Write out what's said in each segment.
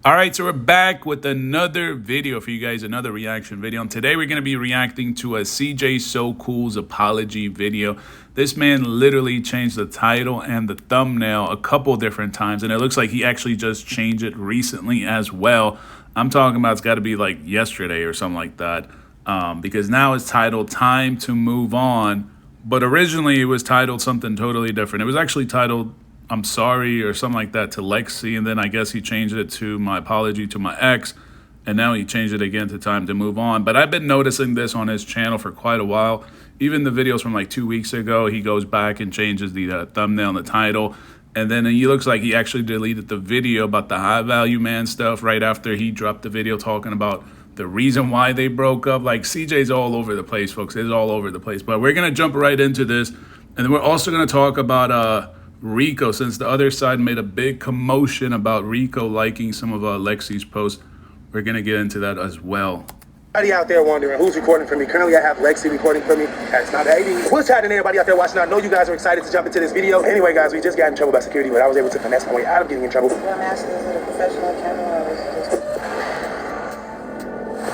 All right, so we're back with another video for you guys, another reaction video. And today we're going to be reacting to a CJ So Cool's apology video. This man literally changed the title and the thumbnail a couple different times, and it looks like he actually just changed it recently as well. I'm talking about it's got to be like yesterday or something like that, because now it's titled Time to Move On, but originally it was titled something totally different. It was actually titled I'm sorry or something like that to Lexi, and then I guess he changed it to my apology to my ex, and now he changed it again to Time to Move On. But I've been noticing this on his channel for quite a while. Even the videos from like 2 weeks ago, he goes back and changes the thumbnail and the title, and then he looks like he actually deleted the video about the High Value Man stuff right after he dropped the video talking about the reason why they broke up. Like, CJ's all over the place, folks. It's all over the place. But we're going to jump right into this, and then we're also going to talk about Rico, since the other side made a big commotion about Rico liking some of Lexi's posts. We're going to get into that as well. Everybody out there wondering who's recording for me. Currently, I have Lexi recording for me. That's not baby. What's happening, everybody out there watching? I know you guys are excited to jump into this video. Anyway, guys, we just got in trouble by security, but I was able to finesse my way out of getting in trouble. I'm asking, is it a professional camera or is it just...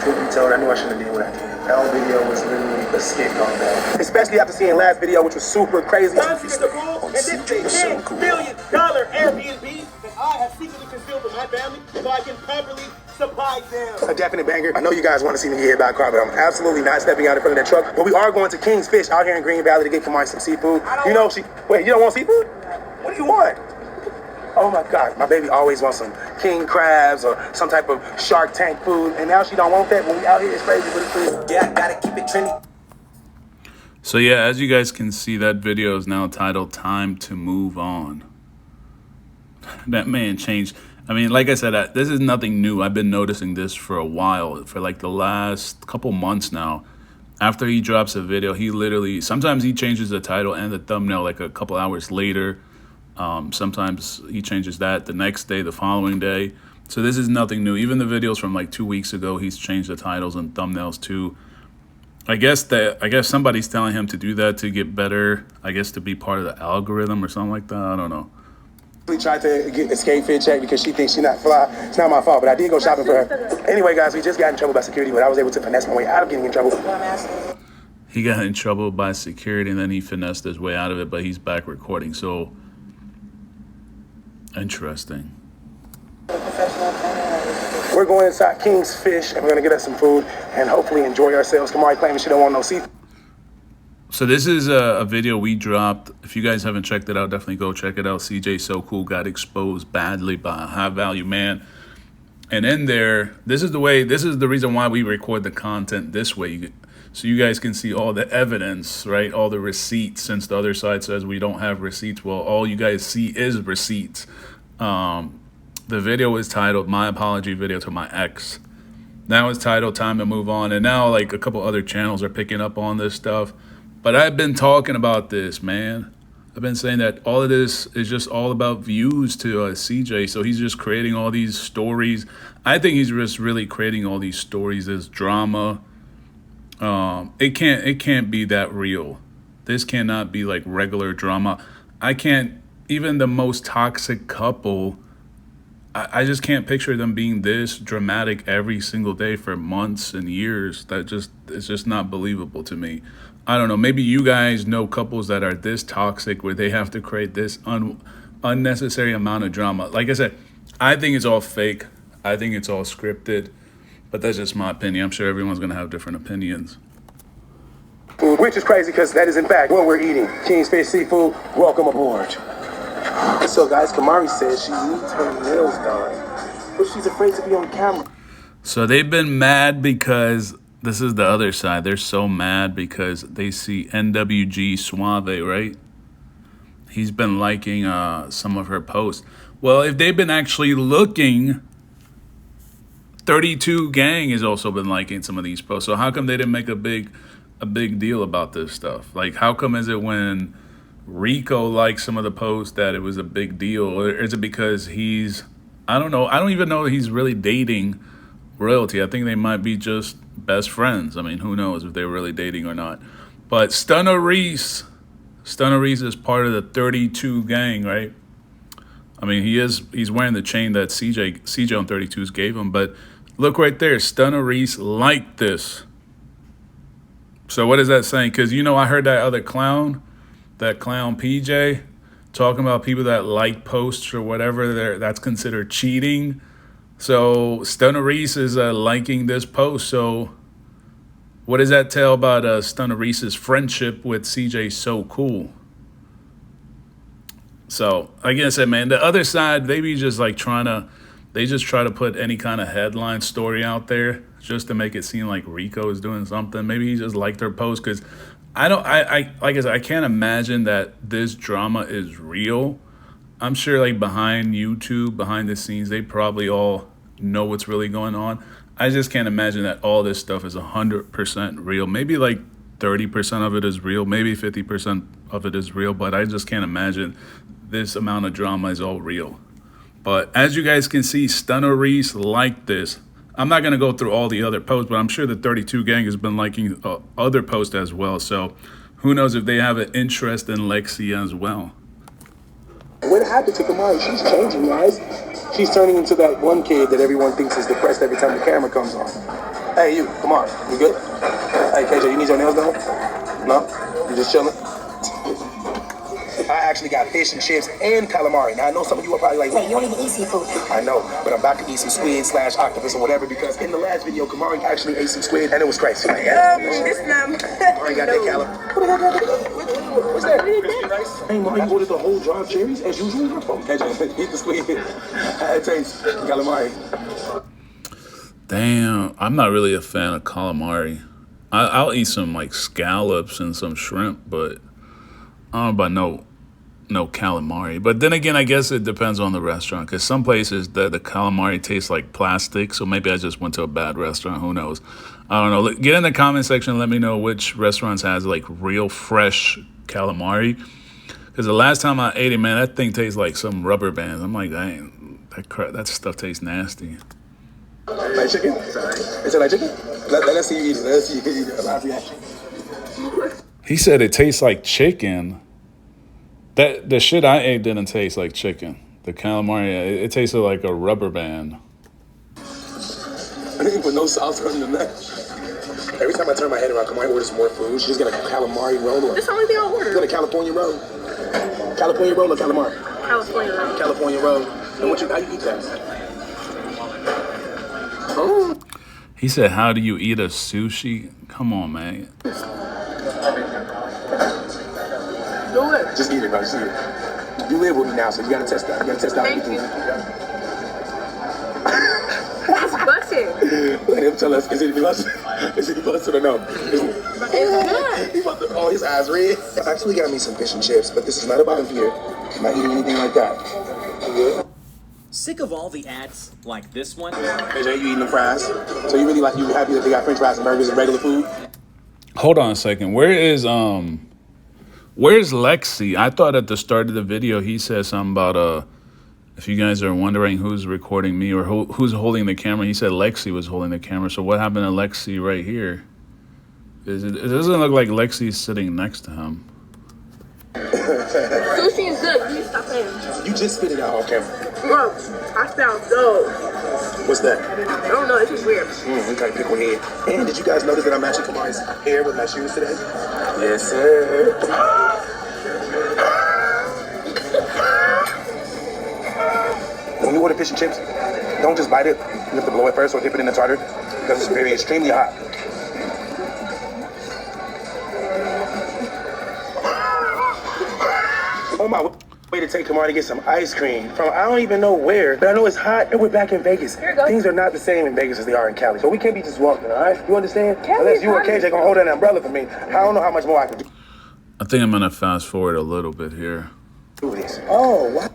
Truth be told, I knew I shouldn't have did what I did. That whole video was literally a skit gone down. Especially after seeing last video, which was super crazy. And this is a $10 million Airbnb that I have secretly concealed from my family so I can properly supply them. A definite banger. I know you guys want to see me get hit by a car, but I'm absolutely not stepping out in front of that truck. But we are going to King's Fish out here in Green Valley to get Kamari some seafood. You know, wait, you don't want seafood? What do you want? Oh my God, my baby always wants some king crabs or some type of Shark Tank food, and now she don't want that when we out here. It's crazy, but it's food. Yeah, I gotta keep it trendy. So yeah, as you guys can see, that video is now titled Time to Move On. That man changed. I mean, like I said, this is nothing new. I've been noticing this for a while, for like the last couple months now. After he drops a video, he literally, sometimes he changes the title and the thumbnail like a couple hours later. Sometimes he changes that the next day, the following day. So this is nothing new. Even the videos from like 2 weeks ago, he's changed the titles and thumbnails too. I guess somebody's telling him to do that to get better. I guess to be part of the algorithm or something like that. I don't know. We tried to get escape fit check because she thinks she's not fly. It's not my fault, but I did go shopping for her. Anyway, guys, we just got in trouble by security, but I was able to finesse my way out of getting in trouble. He got in trouble by security, and then he finessed his way out of it, but he's back recording. So interesting. We're going inside King's Fish, and we're going to get us some food and hopefully enjoy ourselves. Kamari claiming she don't want no seafood. So this is a video we dropped. If you guys haven't checked it out, definitely go check it out. CJ So Cool got exposed badly by a High Value Man. And in there, this is the reason why we record the content this way. So you guys can see all the evidence, right? All the receipts, since the other side says we don't have receipts. Well, all you guys see is receipts. The video is titled My Apology Video to My Ex. Now it's titled Time to Move On. And now like a couple other channels are picking up on this stuff. But I've been talking about this, man. I've been saying that all of this is just all about views to CJ. So he's just creating all these stories. I think he's just really creating all these stories as drama. It can't be that real. This cannot be like regular drama. Even the most toxic couple, I just can't picture them being this dramatic every single day for months and years. It's just not believable to me. I don't know. Maybe you guys know couples that are this toxic where they have to create this unnecessary amount of drama. Like I said, I think it's all fake. I think it's all scripted. But that's just my opinion. I'm sure everyone's going to have different opinions. Which is crazy because that is, in fact, what we're eating. King's Fish Seafood, welcome aboard. So, guys, Kamari says she needs her nails done, but she's afraid to be on camera. So they've been mad because this is the other side. They're so mad because they see NWG Suave, right? He's been liking some of her posts. Well, if they've been actually looking, 32 Gang has also been liking some of these posts. So how come they didn't make a big deal about this stuff? Like, how come is it when Rico liked some of the posts that it was a big deal? Or is it because I don't know. I don't even know he's really dating Royalty. I think they might be just best friends. I mean, who knows if they're really dating or not. But Stunner Reese is part of the 32 Gang, right? I mean, he's wearing the chain that CJ on 32s gave him. But look right there, Stunner Reese liked this. So what is that saying? Because, you know, I heard that clown PJ, talking about people that like posts or whatever, that's considered cheating. So Stunner Reese is liking this post. So what does that tell about Stunner Reese's friendship with CJ So Cool? So like I said, man, the other side, they be just like they just try to put any kind of headline story out there just to make it seem like Rico is doing something. Maybe he just liked her post, because like I said, I can't imagine that this drama is real. I'm sure like behind YouTube, behind the scenes, they probably all know what's really going on. I just can't imagine that all this stuff is 100% real. Maybe like 30% of it is real. Maybe 50% of it is real. But I just can't imagine this amount of drama is all real. But as you guys can see, Stunner Reese liked this. I'm not going to go through all the other posts, but I'm sure the 32 gang has been liking other posts as well. So who knows if they have an interest in Lexi as well. What happened to Kamari? She's changing, guys. She's turning into that one kid that everyone thinks is depressed every time the camera comes on. Hey, you, Kamari, you good? Hey, KJ, you need your nails done? No? You just chilling? I actually got fish and chips and calamari. Now, I know some of you are probably like, wait, you don't even eat seafood. I know, but I'm about to eat some squid / octopus or whatever, because in the last video, Kamari actually ate some squid and it was crazy. This numb. Already got that calamari. What the What's that? Crispy rice? Hey, Mom, you ordered the whole jar of cherries as usual? KJ, eat the squid. How it tastes. Calamari. Damn, I'm not really a fan of calamari. I'll eat some like scallops and some shrimp, but I don't know about no calamari. But then again, I guess it depends on the restaurant, because some places the calamari tastes like plastic. So maybe I just went to a bad restaurant. Who knows? I don't know. Get in the comment section and let me know which restaurants has like real fresh calamari. Because the last time I ate it, man, that thing tastes like some rubber bands. I'm like, dang, that stuff tastes nasty. Like chicken? Sorry. Is it like chicken? Let's see you eat it. Let's see you eat it. Live reaction. He said it tastes like chicken. The shit I ate didn't taste like chicken. The calamari, it tasted like a rubber band. I didn't put no sauce on the nut. Every time I turn my head around, Kamari orders more food. She just got a calamari roll. That's the only thing I ordered. You got a California roll? California roll or calamari? California roll. California roll. And how you eat that? Oh. He said, how do you eat a sushi? Come on, man. Do it. Just eat it, bro. Just eat it. You live with me now, so you gotta test that. You gotta test out Thank everything. It's busted. Let him tell us, is it busted? Is it busted or no? It's not. Oh, his eyes red. I actually got me some fish and chips, but this is not about him here. I'm not eating anything like that. Sick of all the ads like this one? AJ, you eating the fries? So you happy that they got french fries and burgers and regular food? Hold on a second. Where's Lexi? I thought at the start of the video he said something about if you guys are wondering who's recording me or who's holding the camera, he said Lexi was holding the camera. So what happened to Lexi right here? It doesn't look like Lexi's sitting next to him. Sushi is good. You need to stop playing. You just spit it out on camera. Bro, I sound so. What's that? I don't know. It's just weird. We gotta pick one head. And did you guys notice that I'm matching Kamari's hair with my shoes today? Yes, sir. When you order fish and chips, don't just bite it. You have to blow it first or dip it in the tartar because it's very extremely hot. On my way to take Kamari to get some ice cream from I don't even know where, but I know it's hot and we're back in Vegas. Here you go. Things are not the same in Vegas as they are in Cali, so we can't be just walking, all right? You understand? Cali Unless you or is KJ gonna hold an umbrella for me, I don't know how much more I can do. I think I'm gonna fast forward a little bit here. This. Oh, what?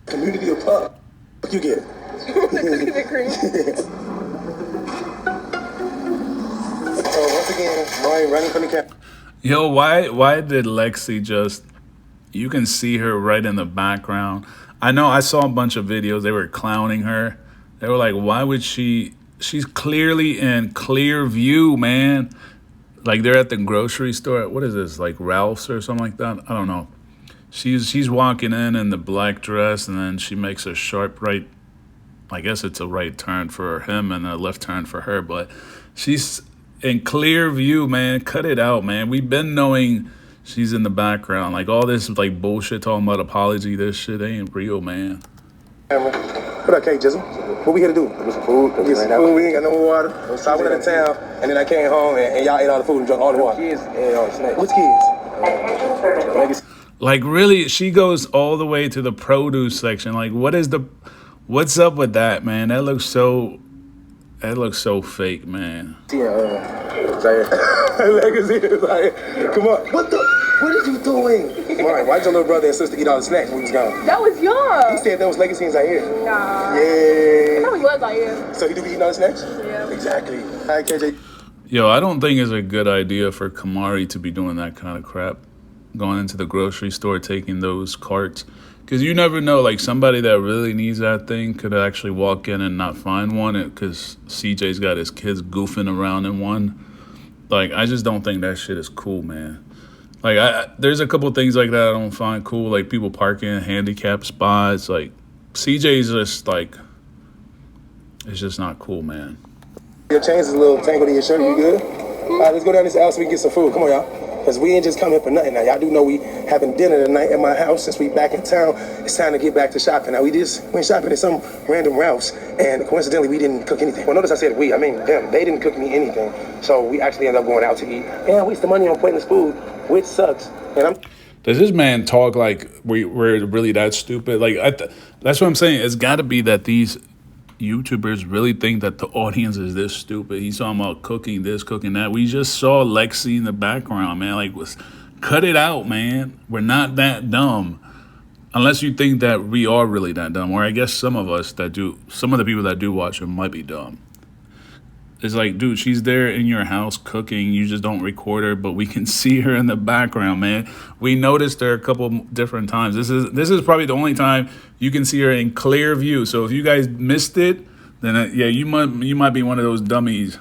Community of pub. What you get? Cookies and cream. So once again, Roy running from the camera. Yo, why did Lexi just... You can see her right in the background. I know I saw a bunch of videos. They were clowning her. They were like, why would she... She's clearly in clear view, man. Like they're at the grocery store. What is this? Like Ralph's or something like that? I don't know. She's walking in the black dress, and then she makes a sharp right. I guess it's a right turn for him and a left turn for her, but she's in clear view, man. Cut it out, man. We've been knowing she's in the background. Like all this like bullshit talking about apology. This shit ain't real, man. What up, K Jizzle? What we here to do? Get some food. Get some food. We ain't got no water. So I went into town, and then I came home, and y'all ate all the food and drank all the water. Kids and all the snacks. Which kids? Like really, she goes all the way to the produce section. Like what's up with that, man? That looks so fake, man. Legacy is like, come on. What are you doing? Right, why'd your little brother and sister eat all the snacks when we was gone? That was young. He said there was Legacy out here. Nah. Yeah. I thought he was out here. So he do be eating all the snacks? Yeah. Exactly. All right, KJ. Yo, I don't think it's a good idea for Kamari to be doing that kind of crap. Going into the grocery store, taking those carts. Because you never know, like somebody that really needs that thing could actually walk in and not find one because CJ's got his kids goofing around in one. Like, I just don't think that shit is cool, man. Like, there's a couple things like that I don't find cool, like people parking in handicapped spots. Like, CJ's just like, it's just not cool, man. Your chains is a little tangled in your shirt. You good? All right, let's go down this alley so we can get some food. Come on, y'all. Because we ain't just come here for nothing. Now, y'all do know we having dinner tonight at my house. Since we back in town, it's time to get back to shopping. Now, we just went shopping at some random Ralph's, and coincidentally, we didn't cook anything. Well, notice I said we. I mean them. They didn't cook me anything. So we actually ended up going out to eat. And I wasted money on pointless food, which sucks. And Does this man talk like we're really that stupid? Like, that's what I'm saying. It's got to be that these YouTubers really think that the audience is this stupid. He's talking about cooking this, cooking that. We just saw Lexi in the background, man. Like, cut it out, man. We're not that dumb. Unless you think that we are really that dumb. Or I guess some of the people that do watch him might be dumb. It's like, dude, she's there in your house cooking. You just don't record her, but we can see her in the background, man. We noticed her a couple different times. This is probably the only time you can see her in clear view. So if you guys missed it, then yeah, you might be one of those dummies.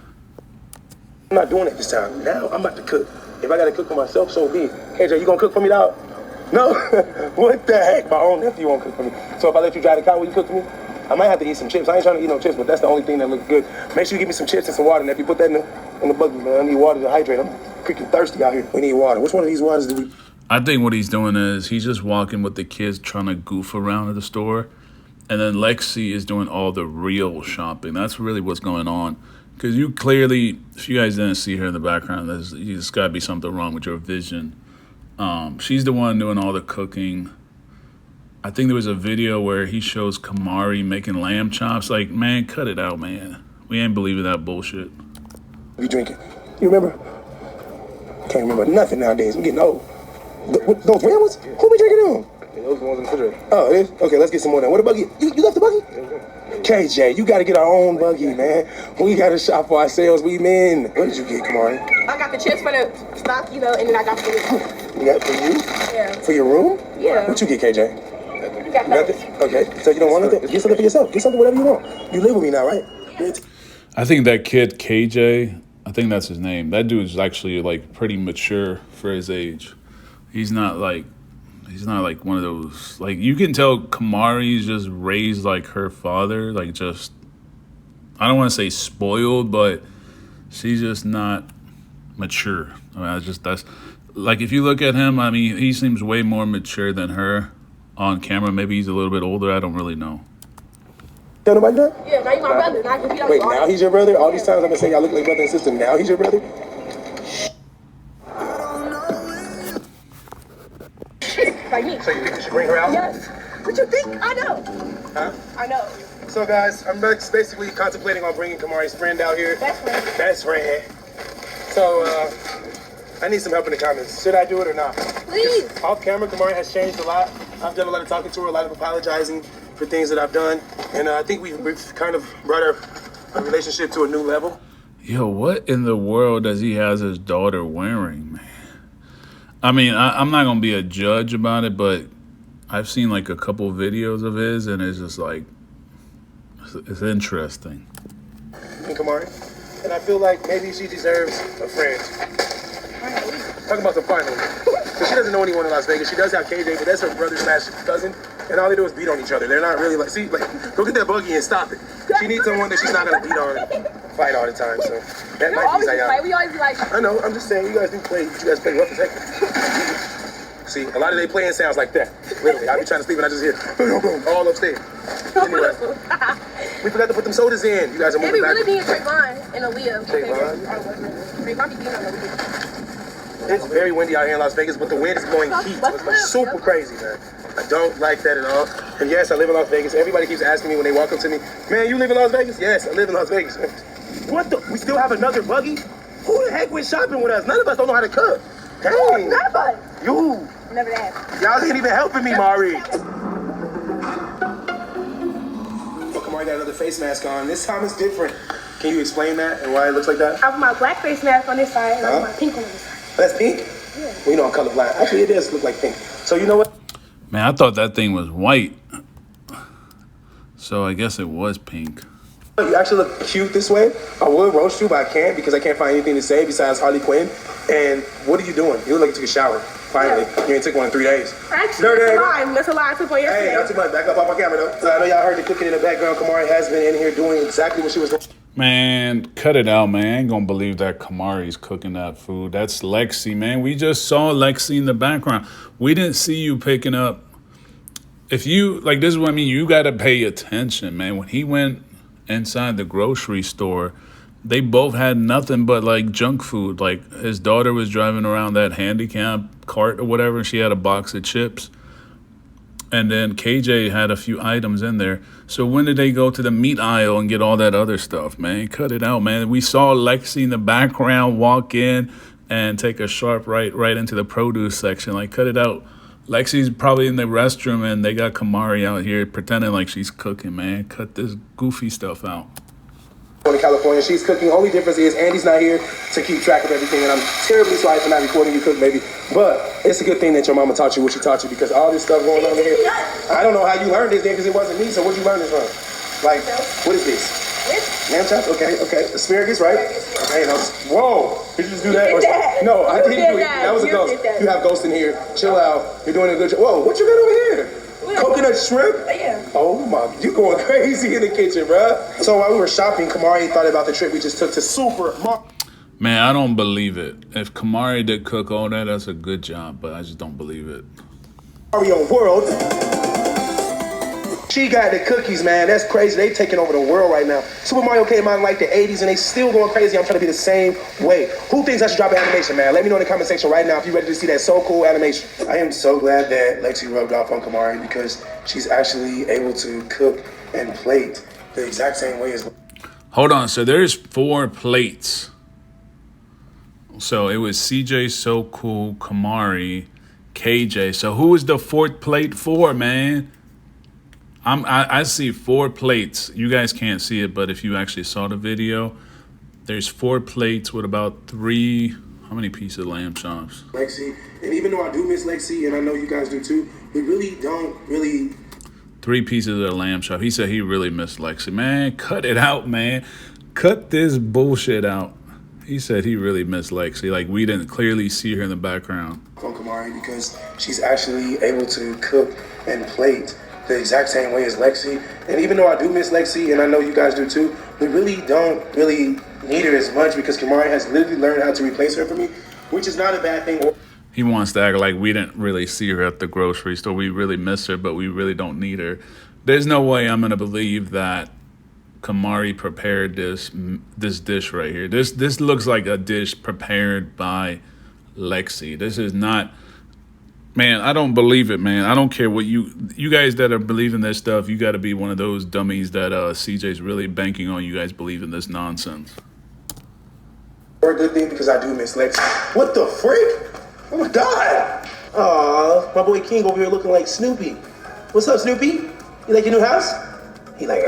I'm not doing it this time. Now I'm about to cook. If I gotta cook for myself, so be it. KJ, you gonna cook for me, dog? No? What the heck? My own nephew won't cook for me. So if I let you drive the car, will you cook for me? I might have to eat some chips. I ain't trying to eat no chips, but that's the only thing that looks good. Make sure you give me some chips and some water. And if you put that in the buggy, man, I need water to hydrate. I'm freaking thirsty out here. We need water. Which one of these waters do we... I think what he's doing is he's just walking with the kids trying to goof around at the store. And then Lexi is doing all the real shopping. That's really what's going on. Because you clearly, if you guys didn't see her in the background, there's got to be something wrong with your vision. She's the one doing all the cooking. I think there was a video where he shows Kamari making lamb chops. Like, man, cut it out, man. We ain't believing that bullshit. You drinking? You remember? Can't remember nothing nowadays. I'm getting old. Those red ones? Who be drinking them? Those ones in the refrigerator. Oh, it is? Okay, let's get some more then. What a buggy? You left the buggy? KJ, you gotta get our own buggy, man. We gotta shop for ourselves. We men. What did you get, Kamari? I got the chips for the stock, and then I got the... You got for you? Yeah. For your room? Yeah. What you get, KJ? Got nothing? Okay, so you don't want nothing? Get something for yourself. Get something whatever you want. You live with me now, right? I think that kid, KJ, I think that's his name. That dude is actually like pretty mature for his age. He's not like one of those, like, you can tell Kamari's just raised like her father, like, just, I don't want to say spoiled, but she's just not mature. I mean, that's like, if you look at him, I mean, he seems way more mature than her on camera. Maybe he's a little bit older. I don't really know. Tell nobody that? Yeah, now he's my brother. Now Wait, now he's your brother? All these times I've been saying y'all look like brother and sister. Now he's your brother? Like me. So you think we should bring her out? Yes. What you think? I know. Huh? I know. So guys, I'm basically contemplating on bringing Kamari's friend out here. Best friend. So, I need some help in the comments. Should I do it or not? Please. Off camera, Kamari has changed a lot. I've done a lot of talking to her, a lot of apologizing for things that I've done. And I think we've kind of brought our relationship to a new level. Yo, what in the world does he has his daughter wearing, man? I mean, I'm not going to be a judge about it, but I've seen like a couple videos of his, and it's just like, it's interesting. And Kamari. And I feel like maybe she deserves a friend. Talk about the final. So she doesn't know anyone in Las Vegas. She does have KJ, but that's her brother slash cousin. And all they do is beat on each other. They're not really like, see, like, go get that buggy and stop it. She needs someone that she's not going to beat on, fight all the time. So that We might be always Zion. fight. We always be like, I know, I'm just saying, you guys do play, you guys play rough as heck. See, a lot of they playing sounds like that. Literally, I be trying to sleep and I just hear boom, boom, all upstairs. Anyway, we forgot to put them sodas in. You guys are they moving be back. really being Trayvon and Aaliyah. Trayvon? Trayvon be being on Aaliyah. It's very windy out here in Las Vegas, but the wind is blowing heat. So it's like super crazy, man. I don't like that at all. And yes, I live in Las Vegas. Everybody keeps asking me when they walk up to me, man, you live in Las Vegas? Yes, I live in Las Vegas. What the? We still have another buggy? Who the heck went shopping with us? None of us don't know how to cook. Dang. None of us. You. Never asked. Y'all ain't even helping me, Mari. Kamari got another face mask on. This time it's different. Can you explain that and why it looks like that? I have my black face mask on this side and I have my pink on this side. That's pink? Yeah. Well, you know I'm colorblind. Actually, it does look like pink. So you know what? Man, I thought that thing was white. So I guess it was pink. You actually look cute this way. I would roast you, but I can't because I can't find anything to say besides Harley Quinn. And what are you doing? You look like you took a shower. Finally. Yeah. You ain't took one in 3 days. Actually, that's a lie. That's a lie. I took one yesterday. Hey, not too much. Back up off my camera, though. So I know y'all heard the cooking in the background. Kamari has been in here doing exactly what she was doing. Man, cut it out, man. I ain't gonna believe that Kamari's cooking that food. That's Lexi, man. We just saw Lexi in the background. We didn't see you picking up. If you, like, this is what I mean. You gotta pay attention, man. When he went inside the grocery store, they both had nothing but like junk food. Like his daughter was driving around that handicap cart or whatever, and she had a box of chips. And then KJ had a few items in there. So when did they go to the meat aisle and get all that other stuff, man? Cut it out, man. We saw Lexi in the background walk in and take a sharp right into the produce section. Like, cut it out. Lexi's probably in the restroom and they got Kamari out here pretending like she's cooking, man. Cut this goofy stuff out. In California, she's cooking. Only difference is Andy's not here to keep track of everything, and I'm terribly sorry for not recording you cook, baby. But it's a good thing that your mama taught you what she taught you, because all this stuff going on here, I don't know how you learned this, because it wasn't me. So where'd you learn this from? Like, what is this? Lamb chops? Okay. Asparagus, right? Okay. Whoa! Did you just do that? No, I didn't do it. That was a ghost. You have ghosts in here. Chill out. You're doing a good job. Whoa! What you got over here? Coconut shrimp? Yeah. Oh my, you going crazy in the kitchen, bruh. So while we were shopping, Kamari thought about the trip we just took to supermarket. Man, I don't believe it. If Kamari did cook all that, that's a good job, but I just don't believe it. Mario World. She got the cookies, man. That's crazy. They taking over the world right now. Super Mario came out in like the 80s and they still going crazy. I'm trying to be the same way. Who thinks I should drop an animation, man? Let me know in the comment section right now if you're ready to see that so cool animation. I am so glad that Lexi rubbed off on Kamari, because she's actually able to cook and plate the exact same way as... Hold on. So there's 4 plates. So it was CJ, So Cool, Kamari, KJ. So who is the 4th plate for, man? I see 4 plates. You guys can't see it, but if you actually saw the video, there's 4 plates with about 3, how many pieces of lamb chops? Lexi, and even though I do miss Lexi, and I know you guys do too, we really don't 3 pieces of lamb chop. He said he really missed Lexi. Man, cut it out, man. Cut this bullshit out. He said he really missed Lexi. Like, we didn't clearly see her in the background. On Kamari, because she's actually able to cook and plate the exact same way as Lexi. And even though I do miss Lexi, and I know you guys do too, we really don't need her as much, because Kamari has literally learned how to replace her for me, which is not a bad thing. He wants to act like we didn't really see her at the grocery store. We really miss her, but we really don't need her. There's no way I'm going to believe that Kamari prepared this dish right here. This looks like a dish prepared by Lexi. This is not... Man, I don't believe it, man. I don't care what you guys that are believing this stuff, you got to be one of those dummies that CJ's really banking on you guys believing this nonsense. For a good thing, because I do miss Lexi. What the freak? Oh my God. Aw, my boy King over here looking like Snoopy. What's up, Snoopy? You like your new house? He like,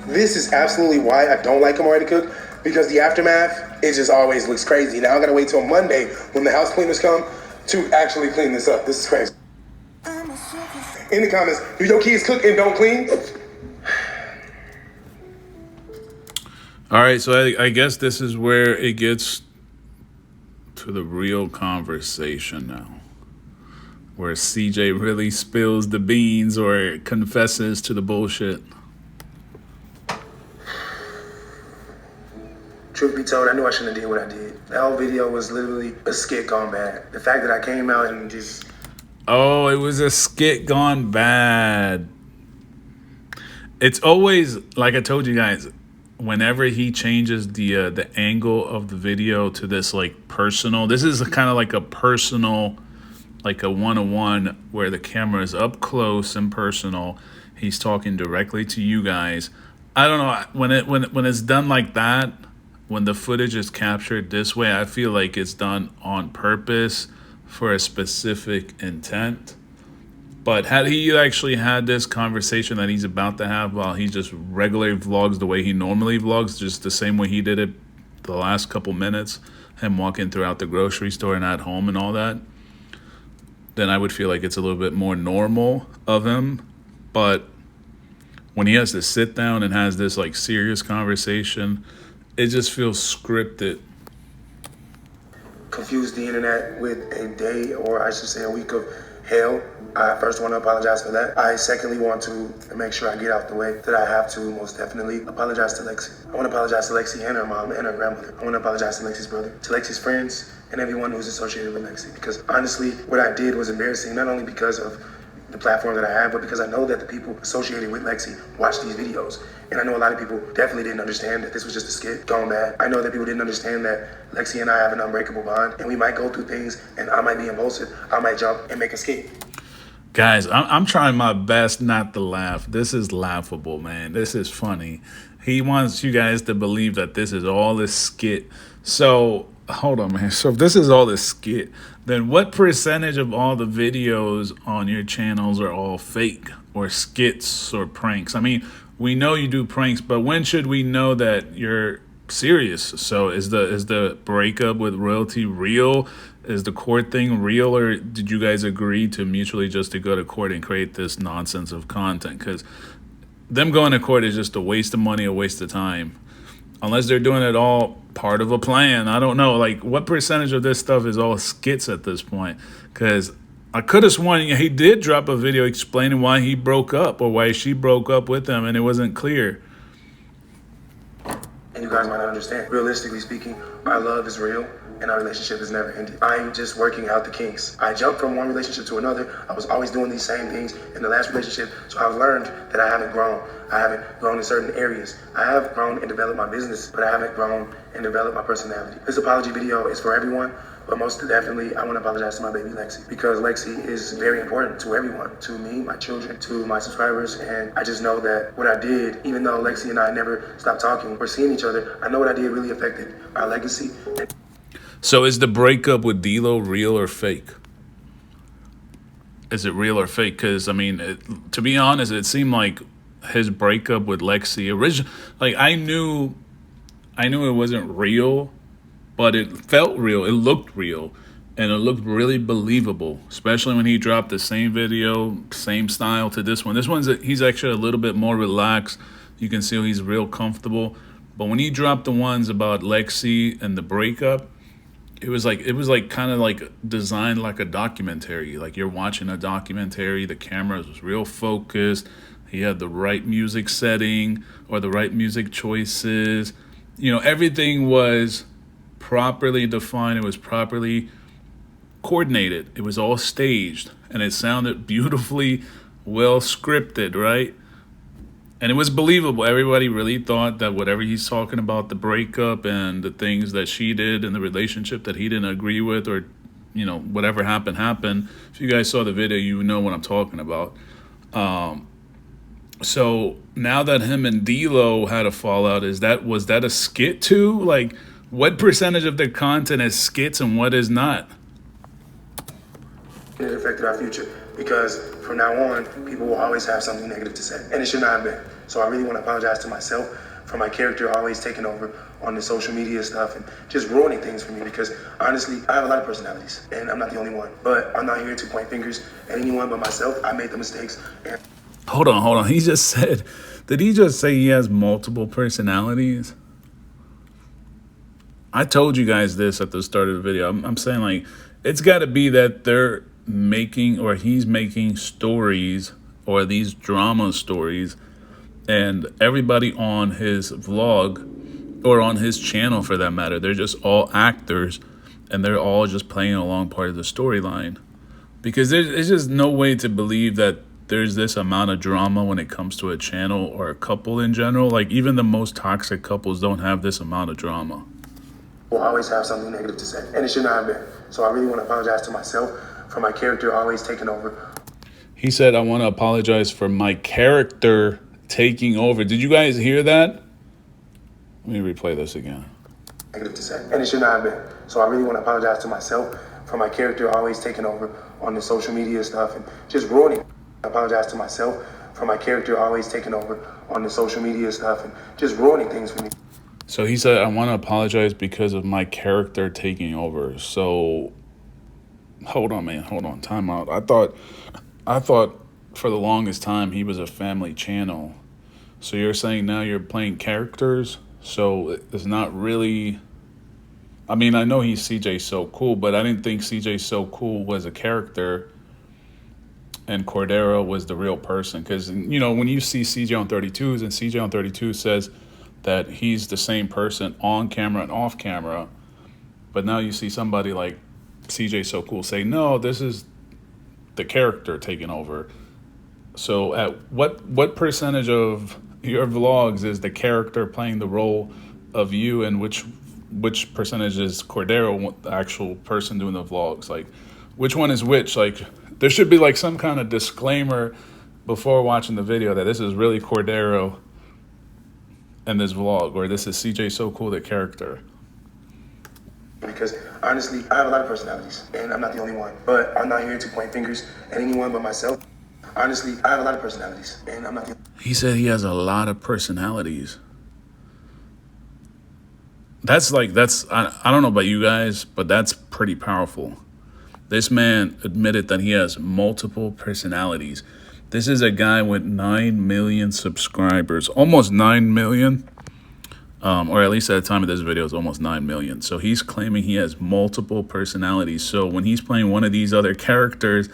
This is absolutely why I don't like Kamari to cook, because the aftermath, it just always looks crazy. Now I gotta wait till Monday when the house cleaners come to actually clean this up. This is crazy. In the comments, do your kids cook and don't clean? All right, so I guess this is where it gets to the real conversation now, where CJ really spills the beans or confesses to the bullshit. Truth be told, I knew I shouldn't have did what I did. That whole video was literally a skit gone bad. The fact that I came out and just... Oh, it was a skit gone bad. It's always, like I told you guys, whenever he changes the angle of the video to this like personal, this is kind of like a personal, like a one-on-one where the camera is up close and personal. He's talking directly to you guys. I don't know, when it's done like that, when the footage is captured this way, I feel like it's done on purpose for a specific intent. But had he actually had this conversation that he's about to have while he just regularly vlogs the way he normally vlogs, just the same way he did it the last couple minutes, him walking throughout the grocery store and at home and all that, then I would feel like it's a little bit more normal of him. But when he has to sit down and has this like serious conversation, it just feels scripted. Confused the internet with a day, or I should say a week of hell. I first want to apologize for that. I secondly want to make sure I get out the way that I have to most definitely apologize to Lexi. I want to apologize to Lexi and her mom and her grandmother. I want to apologize to Lexi's brother, to Lexi's friends, and everyone who's associated with Lexi. Because honestly, what I did was embarrassing, not only because of the platform that I have, but because I know that the people associated with Lexi watch these videos. And I know a lot of people definitely didn't understand that this was just a skit gone bad. I know that people didn't understand that Lexi and I have an unbreakable bond, and we might go through things, and I might be impulsive. I might jump and make a skit. Guys, I'm trying my best not to laugh. This is laughable, man. This is funny. He wants you guys to believe that this is all a skit. So, hold on, man. So if this is all a skit, then what percentage of all the videos on your channels are all fake or skits or pranks? I mean, we know you do pranks, but when should we know that you're serious? So is the breakup with Royalty real? Is the court thing real, or did you guys agree to mutually just to go to court and create this nonsense of content? Because them going to court is just a waste of money, a waste of time. Unless they're doing it all part of a plan. I don't know. Like, what percentage of this stuff is all skits at this point? Because I could have sworn he did drop a video explaining why he broke up or why she broke up with him, and it wasn't clear. And you guys might not understand. Realistically speaking, our love is real and our relationship is never ending. I'm just working out the kinks. I jumped from one relationship to another. I was always doing these same things in the last relationship. So I've learned that I haven't grown. I haven't grown in certain areas. I have grown and developed my business, but I haven't grown and developed my personality. This apology video is for everyone, but most definitely I want to apologize to my baby Lexi, because Lexi is very important to everyone, to me, my children, to my subscribers. And I just know that what I did, even though Lexi and I never stopped talking or seeing each other, I know what I did really affected our legacy. So is the breakup with D-Lo real or fake? Is it real or fake? Because, I mean, to be honest, it seemed like his breakup with Lexi, like I knew it wasn't real, but it felt real. It looked real, and it looked really believable, especially when he dropped the same video, same style to this one. This one's he's actually a little bit more relaxed. You can see he's real comfortable. But when he dropped the ones about Lexi and the breakup, it was like kind of like designed like a documentary. Like you're watching a documentary. The camera was real focused. He had the right music setting or the right music choices. You know, everything was properly defined. It was properly coordinated. It was all staged, and it sounded beautifully well scripted, right? And it was believable. Everybody really thought that whatever he's talking about, the breakup and the things that she did in the relationship that he didn't agree with, or, you know, whatever happened. If you guys saw the video, you know what I'm talking about. So now that him and D-Lo had a fallout, was that a skit too? Like, what percentage of their content is skits and what is not? It affected our future, because from now on, people will always have something negative to say, and it should not have been. So I really want to apologize to myself for my character always taking over on the social media stuff and just ruining things for me, because honestly, I have a lot of personalities, and I'm not the only one. But I'm not here to point fingers at anyone but myself. I made the mistakes. And Hold on. Did he just say he has multiple personalities? I told you guys this at the start of the video. I'm saying, like, it's got to be that they're making, or he's making stories, or these drama stories, and everybody on his vlog, or on his channel for that matter, they're just all actors, and they're all just playing along part of the storyline. Because there's just no way to believe that there's this amount of drama when it comes to a channel or a couple in general. Like, even the most toxic couples don't have this amount of drama. Will always have something negative to say, and it should not have been. So I really want to apologize to myself for my character always taking over. He said, I want to apologize for my character taking over. Did you guys hear that? Let me replay this again. Negative to say, and it should not have been. So I really want to apologize to myself for my character always taking over on the social media stuff and just ruining. I apologize to myself for my character always taking over on the social media stuff and just ruining things for me. So he said, I want to apologize because of my character taking over. So, hold on, man. Hold on. Time out. I thought for the longest time he was a family channel. So you're saying now you're playing characters? So it's not really... I mean, I know he's CJ So Cool, but I didn't think CJ So Cool was a character and Cordero was the real person. Because, you know, when you see CJ on 32s, and CJ on 32 says that he's the same person on camera and off camera, but now you see somebody like CJ So Cool say, no, this is the character taking over. So at what percentage of your vlogs is the character playing the role of you, and which percentage is Cordero, the actual person doing the vlogs? Like, which one is which? Like, there should be like some kind of disclaimer before watching the video that this is really Cordero in this vlog, or this is CJ So Cool, the character. Because honestly, I have a lot of personalities, and I'm not the only one. But I'm not here to point fingers at anyone but myself. Honestly, I have a lot of personalities, and I'm not the... He said he has a lot of personalities. That's I don't know about you guys, but that's pretty powerful. This man admitted that he has multiple personalities. This is a guy with 9 million subscribers, almost 9 million, or at least at the time of this video, it's almost 9 million. So he's claiming he has multiple personalities. So when he's playing one of these other characters,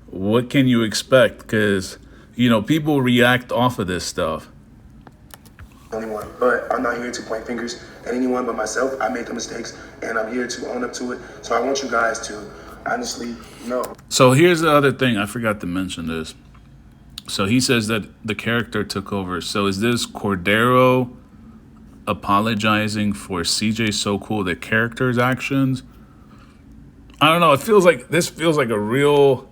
what can you expect? Because, you know, people react off of this stuff. Only one, but I'm not here to point fingers at anyone but myself. I made the mistakes, and I'm here to own up to it. So I want you guys to honestly know. So here's the other thing. I forgot to mention this. So he says that the character took over. So is this Cordero apologizing for CJ So Cool, the character's actions? I don't know. This feels like a real...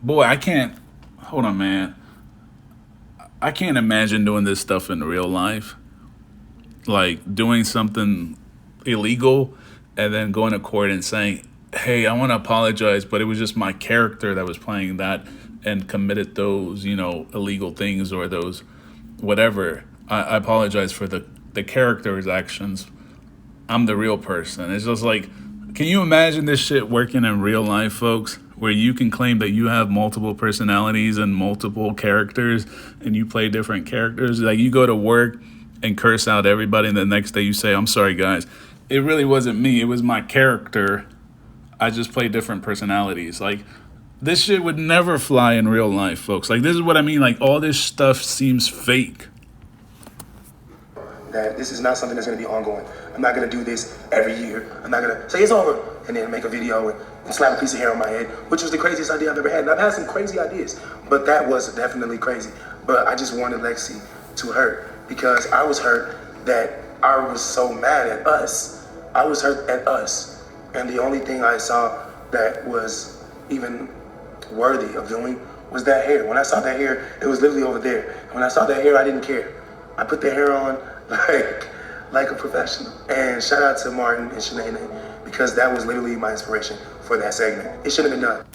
Boy, I can't... Hold on, man. I can't imagine doing this stuff in real life. Like doing something illegal and then going to court and saying, hey, I want to apologize, but it was just my character that was playing that and committed those, you know, illegal things or those whatever. I apologize for the character's actions. I'm the real person. It's just like, can you imagine this shit working in real life, folks? Where you can claim that you have multiple personalities and multiple characters and you play different characters. Like, you go to work and curse out everybody, and the next day you say, I'm sorry, guys. It really wasn't me. It was my character. I just play different personalities. Like, this shit would never fly in real life, folks. Like, this is what I mean. Like, all this stuff seems fake. That this is not something that's going to be ongoing. I'm not going to do this every year. I'm not going to say it's over and then make a video and slap a piece of hair on my head, which was the craziest idea I've ever had. And I've had some crazy ideas, but that was definitely crazy. But I just wanted Lexi to hurt because I was hurt that I was so mad at us. I was hurt at us. And the only thing I saw that was even worthy of doing was that hair. When I saw that hair, it was literally over there. And when I saw that hair, I didn't care. I put the hair on like a professional. And shout out to Martin and Shanae, because that was literally my inspiration for that segment. It shouldn't have been done.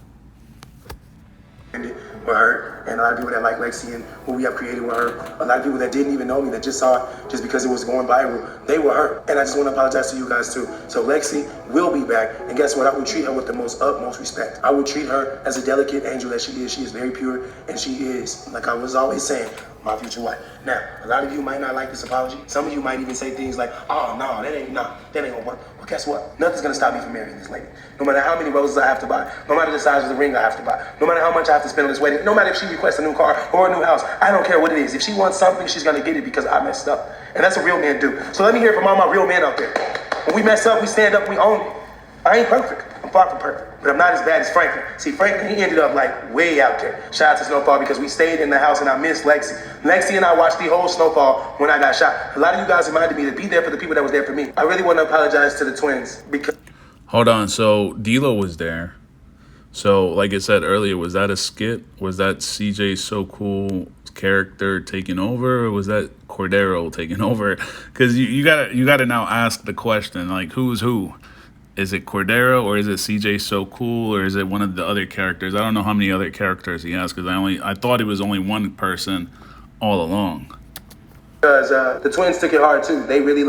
And were hurt, and a lot of people that like Lexi and who we have created with her, a lot of people that didn't even know me, that just saw it just because it was going viral, they were hurt. And I just want to apologize to you guys too. So Lexi will be back, and guess what? I would treat her with the utmost respect. I would treat her as a delicate angel that she is. She is very pure, and she is, like I was always saying, my future wife. Now, a lot of you might not like this apology. Some of you might even say things like, oh, no, that ain't gonna work. Well, guess what? Nothing's gonna stop me from marrying this lady. No matter how many roses I have to buy, no matter the size of the ring I have to buy, no matter how much I have to spend on this wedding, no matter if she requests a new car or a new house, I don't care what it is. If she wants something, she's gonna get it because I messed up. And that's what real men do. So let me hear from all my real men out there. When we mess up, we stand up, we own it. I ain't perfect. I'm far from perfect, but I'm not as bad as Franklin. See, Franklin, he ended up like way out there. Shout out to Snowfall because we stayed in the house and I missed Lexi. Lexi and I watched the whole Snowfall when I got shot. A lot of you guys reminded me to be there for the people that was there for me. I really want to apologize to the twins because... Hold on. So D-Lo was there. So like I said earlier, was that a skit? Was that CJ So Cool character taking over, or was that Cordero taking over? Because you gotta now ask the question, like, who's who? Is it Cordero, or is it CJ So Cool, or is it one of the other characters? I don't know how many other characters he has, because I thought it was only one person all along. Because the twins took it hard too. They really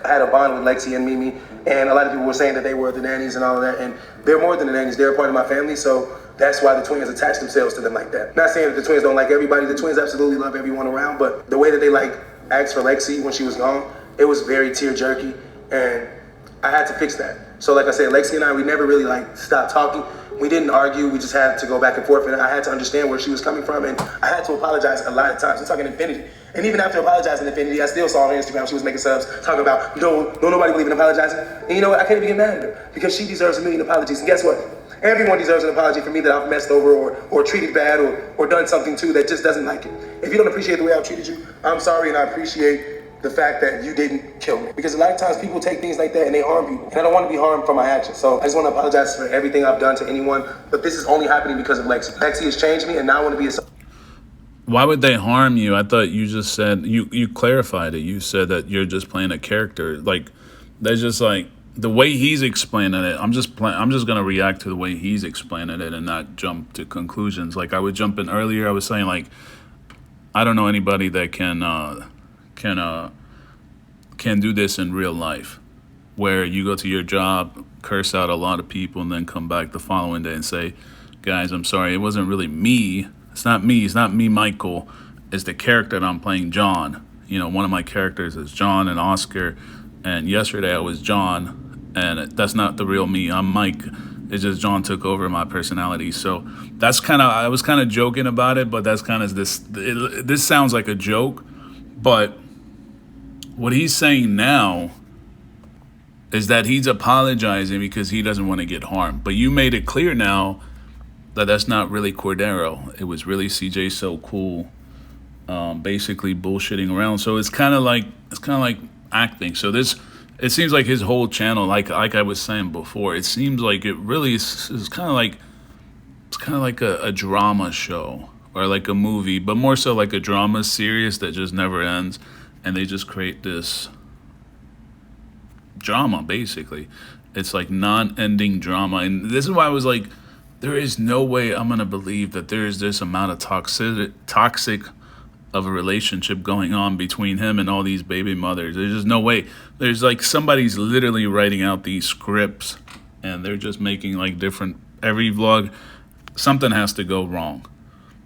had a bond with Lexi and Mimi, and a lot of people were saying that they were the nannies and all of that, and they're more than the nannies. They're a part of my family, so that's why the twins attach themselves to them like that. Not saying that the twins don't like everybody. The twins absolutely love everyone around, but the way that they asked for Lexi when she was gone, it was very tear jerky, and I had to fix that. So like I said, Lexi and I, we never really stopped talking. We didn't argue. We just had to go back and forth, and I had to understand where she was coming from, and I had to apologize a lot of times. We're talking Infinity. And even after apologizing to Infinity, I still saw on her Instagram she was making subs talking about, don't nobody believe in apologizing. And you know what? I can't even get mad at her because she deserves a million apologies. And guess what? Everyone deserves an apology for me that I've messed over or treated bad or done something too that just doesn't like it. If you don't appreciate the way I've treated you, I'm sorry, and I appreciate the fact that you didn't kill me. Because a lot of times people take things like that and they harm people. And I don't want to be harmed for my actions. So I just want to apologize for everything I've done to anyone. But this is only happening because of Lexi. Lexi has changed me, and now I want to be a... Why would they harm you? I thought you just said, you clarified it. You said that you're just playing a character. Like, that's just like, the way he's explaining it, I'm just going to react to the way he's explaining it and not jump to conclusions. Like, I would jump in earlier, I was saying, like, I don't know anybody that can do this in real life, where you go to your job, curse out a lot of people, and then come back the following day and say, guys, I'm sorry, it wasn't really me. It's not me, Michael. It's the character that I'm playing, John. You know, one of my characters is John and Oscar, and yesterday I was John, and that's not the real me. I'm Mike. It's just John took over my personality. So that's I was kind of joking about it, but that's kind of this sounds like a joke, but what he's saying now is that he's apologizing because he doesn't want to get harmed. But you made it clear now that that's not really Cordero. It was really CJ So Cool, basically bullshitting around. So it's kind of like acting. So it seems like his whole channel, like I was saying before, it seems like it really is kind of like a drama show or like a movie, but more so like a drama series that just never ends. And they just create this drama, basically. It's like non-ending drama. And this is why I was like, there is no way I'm going to believe that there is this amount of toxic of a relationship going on between him and all these baby mothers. There's just no way. There's like somebody's literally writing out these scripts and they're just making like every vlog, something has to go wrong.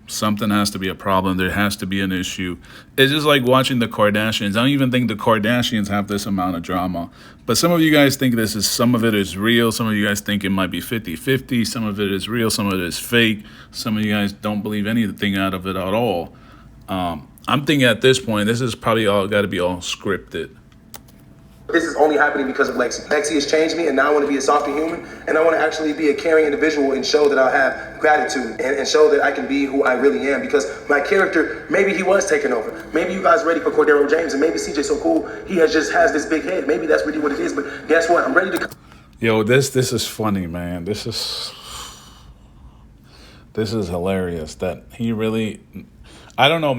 Something has to be a problem. There has to be an issue. It's just like watching the Kardashians. I don't even think the Kardashians have this amount of drama. But some of you guys think some of it is real. Some of you guys think it might be 50-50. Some of it is real. Some of it is fake. Some of you guys don't believe anything out of it at all. I'm thinking at this point, this is probably all got to be all scripted. This is only happening because of Lexi. Lexi has changed me, and now I want to be a softer human, and I want to actually be a caring individual and show that I have gratitude and show that I can be who I really am, because my character, maybe he was taken over. Maybe you guys ready for Cordero James, and maybe CJ So Cool, he has this big head. Maybe that's really what it is, but guess what? I'm ready to... Yo, this is funny, man. This is hilarious that he really... I don't know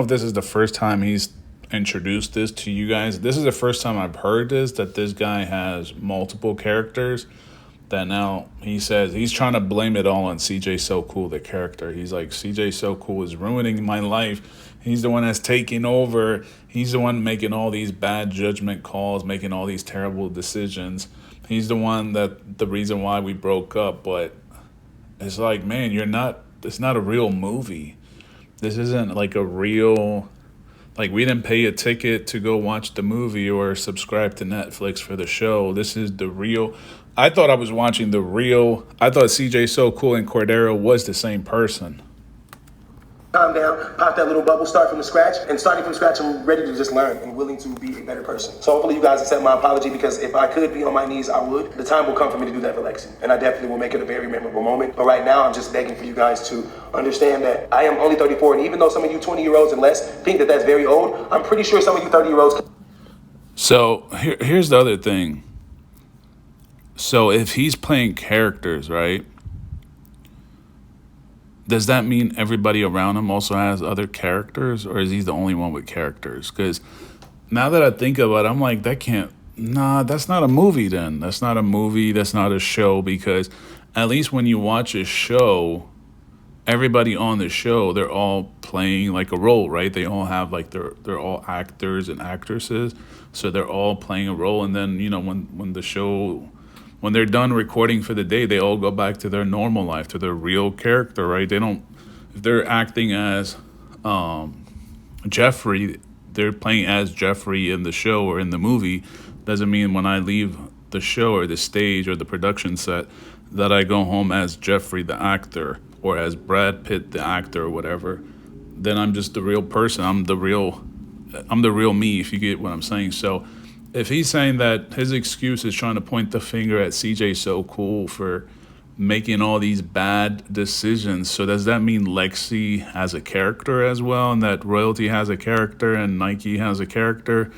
if this is the first time he's introduced this to you guys. This is the first time I've heard that this guy has multiple characters, that now he says he's trying to blame it all on CJ So Cool, the character. He's like, CJ So Cool is ruining my life. He's the one that's taking over. He's the one making all these bad judgment calls, making all these terrible decisions. He's the one the reason why we broke up. But it's like, man, it's not a real movie. This isn't like a real, like we didn't pay a ticket to go watch the movie or subscribe to Netflix for the show. This is the real. I thought I was watching the real. I thought CJ So Cool and Cordero was the same person. Calm down, pop that little bubble, start from the scratch, and starting from scratch, I'm ready to just learn and willing to be a better person. So hopefully you guys accept my apology, because if I could be on my knees, I would. The time will come for me to do that for Lexi, and I definitely will make it a very memorable moment. But right now, I'm just begging for you guys to understand that I am only 34, and even though some of you 20-year-olds and less think that that's very old, I'm pretty sure some of you 30-year-olds. So here's the other thing. So if he's playing characters, right? Does that mean everybody around him also has other characters, or is he the only one with characters? Because now that I think about it, I'm like, that's not a movie then. That's not a movie. That's not a show, because at least when you watch a show, everybody on the show, they're all playing like a role, right? They all have like, they're all actors and actresses. So they're all playing a role. And then, when the show, when they're done recording for the day, they all go back to their normal life, to their real character, right? They don't, if they're acting as Jeffrey, they're playing as Jeffrey in the show or in the movie. Doesn't mean when I leave the show or the stage or the production set that I go home as Jeffrey the actor or as Brad Pitt the actor or whatever. Then I'm just the real person. I'm the real me, if you get what I'm saying. So if he's saying that his excuse is trying to point the finger at CJ So Cool for making all these bad decisions, so does that mean Lexi has a character as well, and that Royalty has a character and Nike has a character?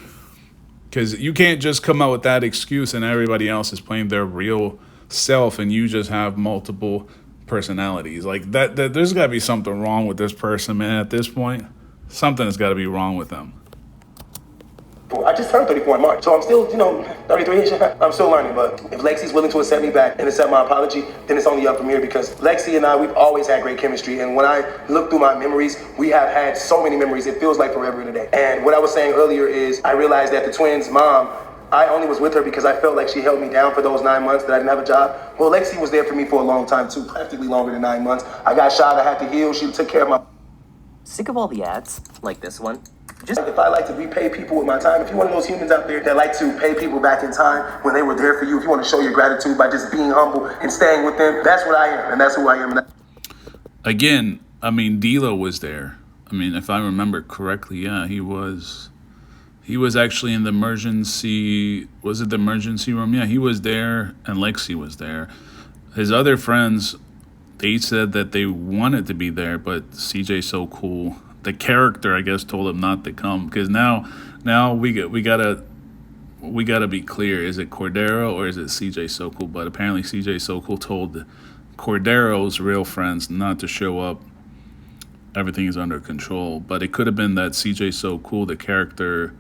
Because you can't just come out with that excuse and everybody else is playing their real self and you just have multiple personalities. Like that there's got to be something wrong with this person, man. At this point, something has got to be wrong with them. I just turned 34 in March, so I'm still, 33-ish. I'm still learning, but if Lexi's willing to accept me back and accept my apology, then it's only up from here, because Lexi and I, we've always had great chemistry, and when I look through my memories, we have had so many memories, it feels like forever in a day. And what I was saying earlier is, I realized that the twins' mom, I only was with her because I felt like she held me down for those 9 months that I didn't have a job. Well, Lexi was there for me for a long time too, practically longer than 9 months. I got shot, I had to heal, she took care of my... Sick of all the ads, like this one? If I like to repay people with my time, if you're one of those humans out there that like to pay people back in time when they were there for you, if you want to show your gratitude by just being humble and staying with them, that's what I am, and that's who I am. Again, I mean, D'Lo was there. I mean, if I remember correctly, yeah, he was actually in the emergency, was it the emergency room? Yeah, he was there, and Lexi was there. His other friends, they said that they wanted to be there, but CJ So Cool, the character, I guess, told him not to come, because now we gotta be clear: is it Cordero or is it CJ So Cool? But apparently CJ So Cool told Cordero's real friends not to show up. Everything is under control. But it could have been that CJ So Cool, the character,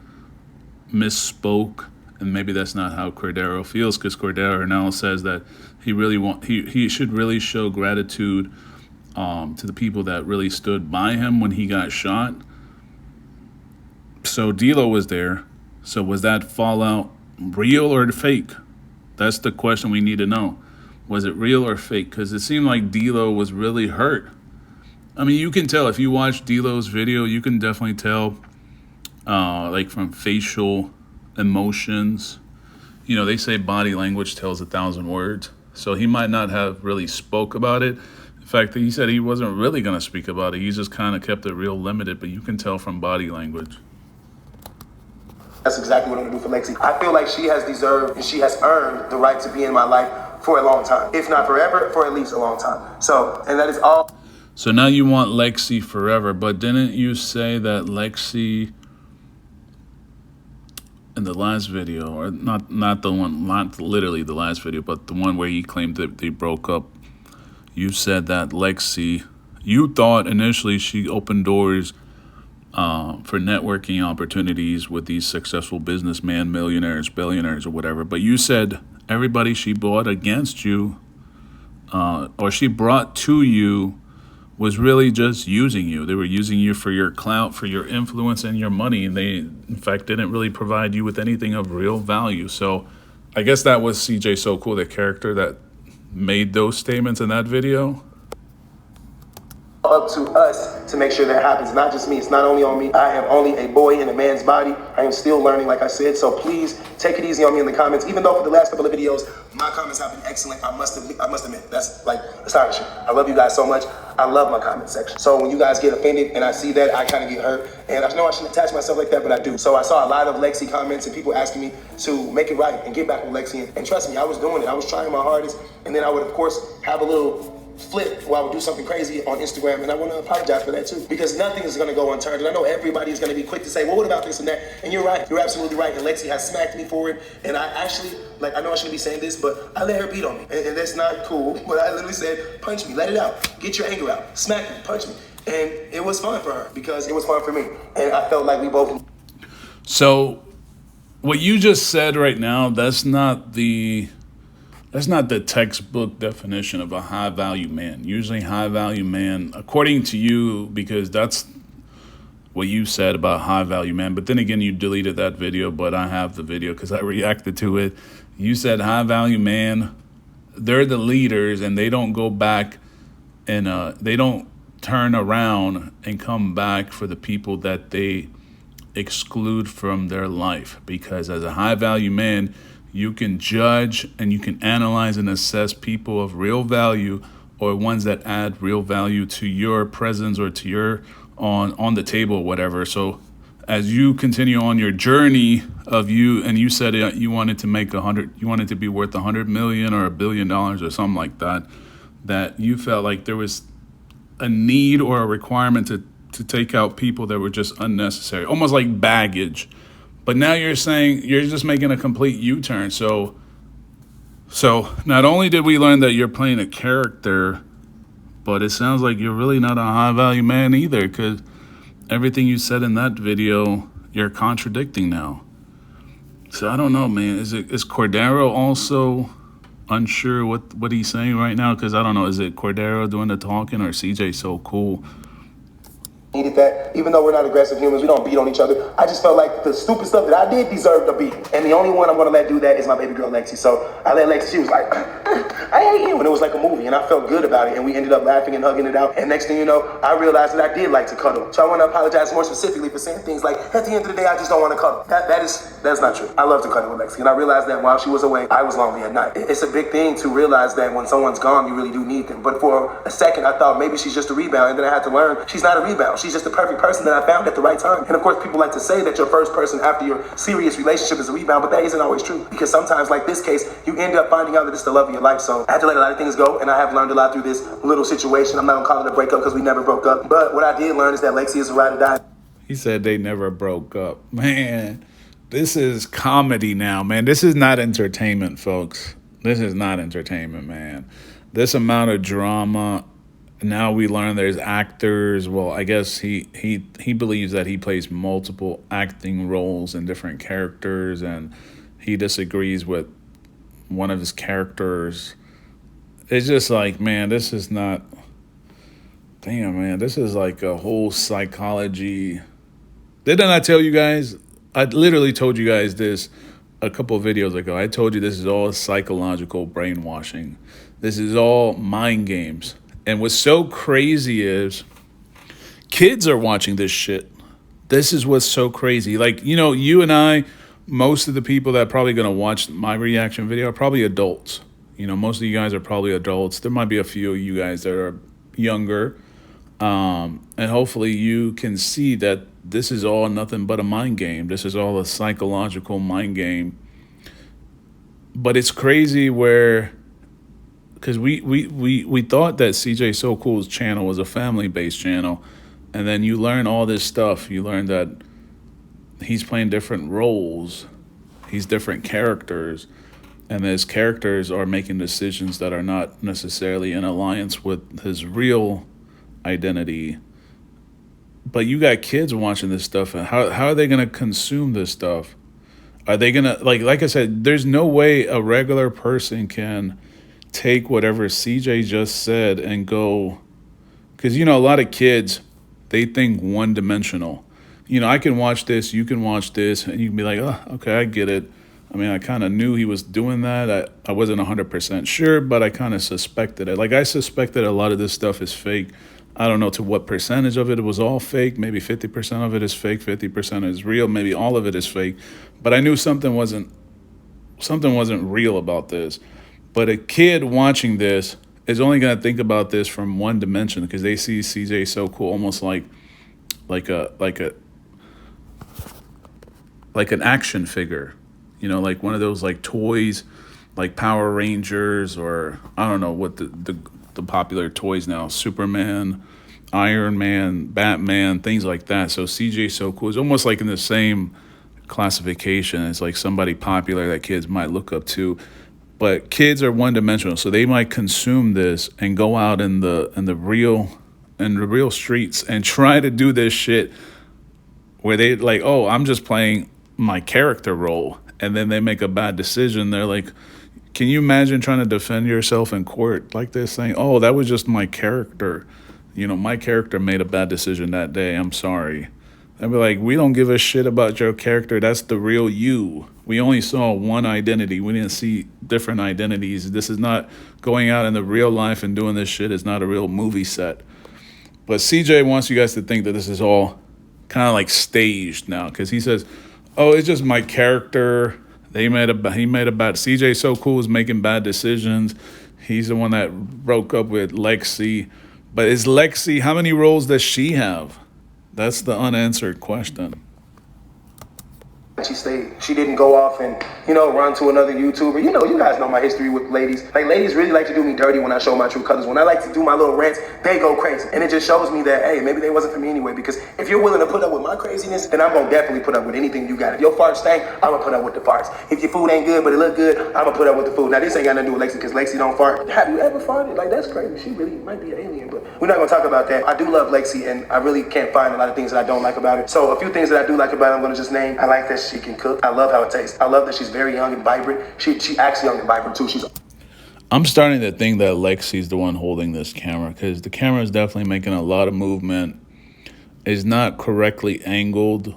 misspoke, and maybe that's not how Cordero feels, because Cordero now says that he should really show gratitude to the people that really stood by him when he got shot. So D'Lo was there. So was that fallout real or fake? That's the question we need to know. Was it real or fake? Because it seemed like D'Lo was really hurt. I mean, you can tell if you watch D'Lo's video, you can definitely tell, like from facial emotions. They say body language tells 1,000 words. So he might not have really spoke about it. In fact, he said he wasn't really going to speak about it. He just kind of kept it real limited, but you can tell from body language. That's exactly what I'm going to do for Lexi. I feel like she has deserved and she has earned the right to be in my life for a long time. If not forever, for at least a long time. So, and that is all. So now you want Lexi forever, but didn't you say that Lexi in the last video, or not the one, not literally the last video, but the one where he claimed that they broke up, you said that Lexi, you thought initially she opened doors for networking opportunities with these successful businessmen, millionaires, billionaires, or whatever. But you said everybody she brought against you, or she brought to you, was really just using you. They were using you for your clout, for your influence, and your money. And they, in fact, didn't really provide you with anything of real value. So I guess that was CJ So Cool, the character that made those statements in that video. Up to us to make sure that happens. Not just me. It's not only on me. I am only a boy in a man's body. I am still learning, like I said. So please take it easy on me in the comments. Even though for the last couple of videos, my comments have been excellent. I must admit, that's like astonishing. I love you guys so much. I love my comment section. So when you guys get offended and I see that, I kind of get hurt. And I know I shouldn't attach myself like that, but I do. So I saw a lot of Lexi comments and people asking me to make it right and get back with Lexi. And trust me, I was doing it. I was trying my hardest. And then I would, of course, have a little flip where I would do something crazy on Instagram, and I want to apologize for that too, because nothing is going to go unturned. And I know everybody is going to be quick to say, well, what about this and that? And you're right. You're absolutely right. And Lexi has smacked me for it. And I actually, like, I know I shouldn't be saying this, but I let her beat on me. And that's not cool. But I literally said, punch me, let it out, get your anger out, smack me, punch me. And it was fun for her because it was fun for me. And I felt like we both. So what you just said right now, that's not the textbook definition of a high value man. Usually high value man, according to you, because that's what you said about high value man. But then again, you deleted that video, but I have the video because I reacted to it. You said high value man, they're the leaders and they don't go back and they don't turn around and come back for the people that they exclude from their life. Because as a high value man, you can judge and you can analyze and assess people of real value or ones that add real value to your presence or to your on the table or whatever. So as you continue on your journey of you, and you said you wanted to make you wanted to be worth 100 million or $1 billion or something like that, that you felt like there was a need or a requirement to take out people that were just unnecessary, almost like baggage. But now you're saying you're just making a complete U-turn. So not only did we learn that you're playing a character, but it sounds like you're really not a high-value man either, because everything you said in that video, you're contradicting now. So I don't know, man. Is Cordero also unsure what he's saying right now? Because I don't know. Is it Cordero doing the talking or CJ So Cool? Needed that. Even though we're not aggressive humans, we don't beat on each other. I just felt like the stupid stuff that I did deserved a beat. And the only one I'm going to let do that is my baby girl, Lexi. So I let Lexi, she was like, I hate you. And it was like a movie. And I felt good about it. And we ended up laughing and hugging it out. And next thing you know, I realized that I did like to cuddle. So I want to apologize more specifically for saying things like, at the end of the day, I just don't want to cuddle. That's not true. I love to cuddle with Lexi. And I realized that while she was away, I was lonely at night. It's a big thing to realize that when someone's gone, you really do need them. But for a second, I thought maybe she's just a rebound. And then I had to learn she's not a rebound. She's just the perfect person that I found at the right time. And of course, people like to say that your first person after your serious relationship is a rebound, but that isn't always true. Because sometimes, like this case, you end up finding out that it's the love of your life. So I had to let a lot of things go, and I have learned a lot through this little situation. I'm not gonna call it a breakup because we never broke up. But what I did learn is that Lexi is a ride or die. He said they never broke up. Man, this is comedy now, man. This is not entertainment, folks. This is not entertainment, man. This amount of drama. Now we learn there's actors. Well, I guess he believes that he plays multiple acting roles in different characters, and he disagrees with one of his characters. It's just like, man, this is not... Damn, man, this is like a whole psychology... Didn't I tell you guys? I literally told you guys this a couple of videos ago. I told you this is all psychological brainwashing. This is all mind games. And what's so crazy is kids are watching this shit. This is what's so crazy. Like, you know, you and I, most of the people that are probably going to watch my reaction video are probably adults. You know, most of you guys are probably adults. There might be a few of you guys that are younger. And hopefully you can see that this is all nothing but a mind game. This is all a psychological mind game. But it's crazy where... Because we thought that CJ So Cool's channel was a family-based channel. And then you learn all this stuff. You learn that he's playing different roles. He's different characters. And his characters are making decisions that are not necessarily in alliance with his real identity. But you got kids watching this stuff. And how are they going to consume this stuff? Are they going to... Like I said, there's no way a regular person can... take whatever CJ just said and go, because, you know, a lot of kids, they think one-dimensional. You know, I can watch this, you can watch this, and you can be like, oh, okay, I get it. I mean, I kind of knew he was doing that. I wasn't 100% sure, but I kind of suspected it. Like, I suspected a lot of this stuff is fake. I don't know to what percentage of it was all fake. Maybe 50% of it is fake, 50% is real. Maybe all of it is fake. But I knew something wasn't real about this. But a kid watching this is only going to think about this from one dimension because they see CJ So Cool almost like an action figure, you know, like one of those like toys, like Power Rangers, or I don't know what the popular toys now, Superman, Iron Man, Batman, things like that. So CJ So Cool is almost like in the same classification as like somebody popular that kids might look up to. But kids are one dimensional, so they might consume this and go out in the real streets and try to do this shit where they like, oh, I'm just playing my character role, and then they make a bad decision. They're like, can you imagine trying to defend yourself in court like this, saying, oh, that was just my character. You know, my character made a bad decision that day. I'm sorry. They'd be like, we don't give a shit about your character. That's the real you. We only saw one identity. We didn't see different identities. This is not going out in the real life and doing this shit. It's not a real movie set. But CJ wants you guys to think that this is all kind of like staged now, because he says, oh, it's just my character. He made a bad. CJ So Cool is making bad decisions. He's the one that broke up with Lexi. But is Lexi, how many roles does she have? That's the unanswered question. She stayed. She didn't go off and, you know, run to another YouTuber. You know, you guys know my history with ladies. Like, ladies really like to do me dirty when I show my true colors. When I like to do my little rants, they go crazy. And it just shows me that, hey, maybe they wasn't for me anyway. Because if you're willing to put up with my craziness, then I'm going to definitely put up with anything you got. If your farts stink, I'm going to put up with the farts. If your food ain't good, but it look good, I'm going to put up with the food. Now, this ain't got nothing to do with Lexi, because Lexi don't fart. Have you ever farted? Like, that's crazy. She really might be an alien, but we're not going to talk about that. I do love Lexi, and I really can't find a lot of things that I don't like about her. So a few things that I do like about her, I'm going to just name. I like that she can cook. I love how it tastes. I love that she's very young and vibrant. She acts young and vibrant too. I'm starting to think that Lexi's the one holding this camera, because the camera is definitely making a lot of movement. It's not correctly angled,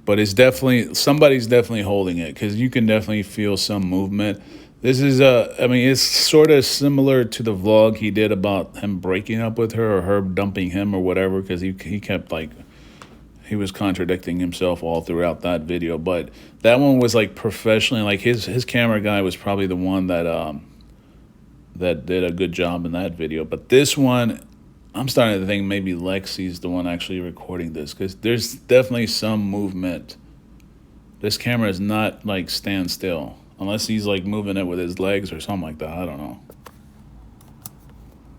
but it's definitely, somebody's definitely holding it, because you can definitely feel some movement. This is I mean, it's sort of similar to the vlog he did about him breaking up with her, or her dumping him or whatever, because he kept like, he was contradicting himself all throughout that video. But that one was like professionally, like his camera guy was probably the one that that did a good job in that video. But this one, I'm starting to think maybe Lexi's the one actually recording this, because there's definitely some movement. This camera is not like stand still, unless he's like moving it with his legs or something like that. I don't know.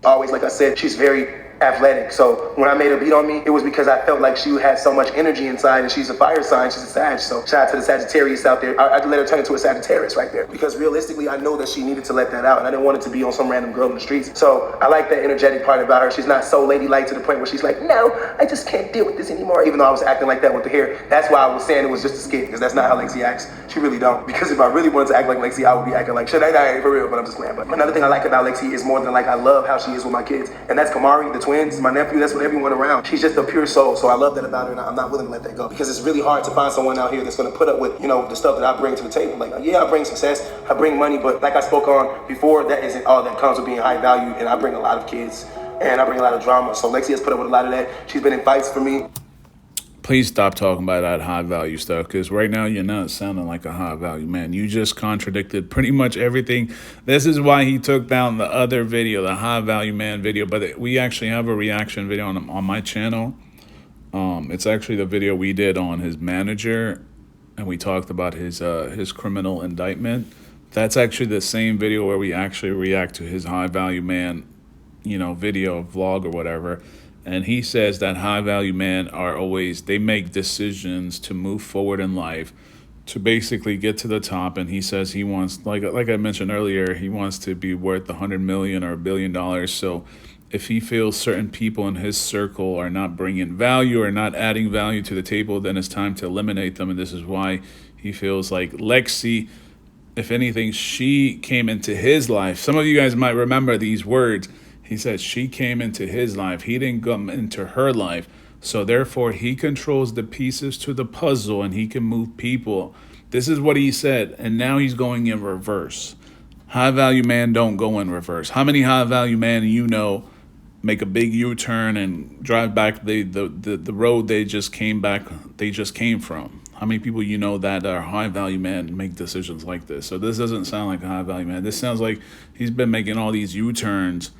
Always, like I said, she's very athletic. So when I made her beat on me, it was because I felt like she had so much energy inside, and she's a fire sign, she's a Sag. So shout out to the Sagittarius out there. I let her turn into a Sagittarius right there, because realistically, I know that she needed to let that out, and I didn't want it to be on some random girl in the streets. So I like that energetic part about her. She's not so ladylike to the point where she's like, no, I just can't deal with this anymore, even though I was acting like that with the hair. That's why I was saying it was just a skit, because that's not how Lexi acts. She really don't. Because if I really wanted to act like Lexi, I would be acting like shit. I ain't for real, but I'm just playing. But another thing I like about Lexi is more than like, I love how she is with my kids, and that's Kamari, the twins, my nephew. That's with everyone around. She's just a pure soul. So I love that about her, and I'm not willing to let that go, because it's really hard to find someone out here that's going to put up with, you know, the stuff that I bring to the table. Like, yeah, I bring success, I bring money, but like I spoke on before, that isn't all that comes with being high value. And I bring a lot of kids, and I bring a lot of drama. So Lexi has put up with a lot of that. She's been in fights for me. Please stop talking about that high value stuff, because right now you're not sounding like a high value man. You just contradicted pretty much everything. This is why he took down the other video, the high value man video. But we actually have a reaction video on my channel. It's actually the video we did on his manager, and we talked about his criminal indictment. That's actually the same video where we actually react to his high value man, you know, video, vlog or whatever. And he says that high value men are always, they make decisions to move forward in life, to basically get to the top. And he says he wants, like I mentioned earlier, he wants to be worth $100 million or $1 billion. So if he feels certain people in his circle are not bringing value or not adding value to the table, then it's time to eliminate them. And this is why he feels like Lexi, if anything, she came into his life. Some of you guys might remember these words. He said she came into his life. He didn't come into her life. So therefore, he controls the pieces to the puzzle, and he can move people. This is what he said. And now he's going in reverse. High value man don't go in reverse. How many high value men you know make a big U-turn and drive back the road they just came from? How many people you know that are high value men make decisions like this? So this doesn't sound like a high value man. This sounds like he's been making all these U-turns,